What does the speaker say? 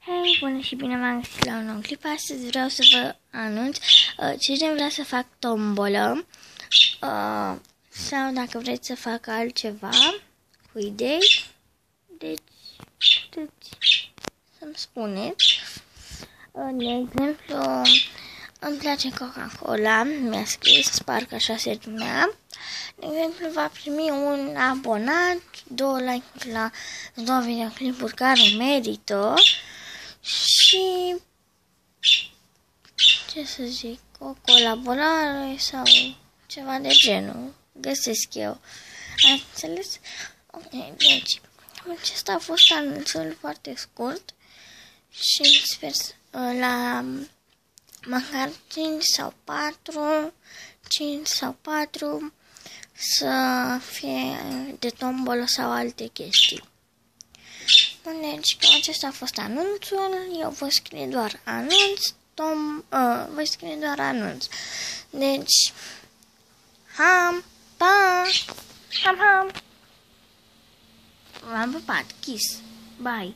Hei, bună și bine m-am găsit la un nou clip. Astăzi vreau să vă anunț cine vrea să fac tombolă sau dacă vreți să fac altceva cu idei. Deci, puteți să-mi spuneți. De exemplu, îmi place Coca-Cola, mi-a scris, parcă așa se numea. De exemplu, va primi un abonat, 2 like-uri la 2 videoclipuri care merită și, ce să zic, o colaborare sau ceva de genul. Găsesc eu. Ați înțeles? Ok, deci, acesta a fost anunțul foarte scurt și sper la măcar 5 sau 4 să fie de tombolă sau alte chestii. Deci, acesta a fost anunțul, eu voi scrie doar anunț, voi scrie doar anunț. Deci, ham, pa, ham, ham. V-am pupat, kiss, bye.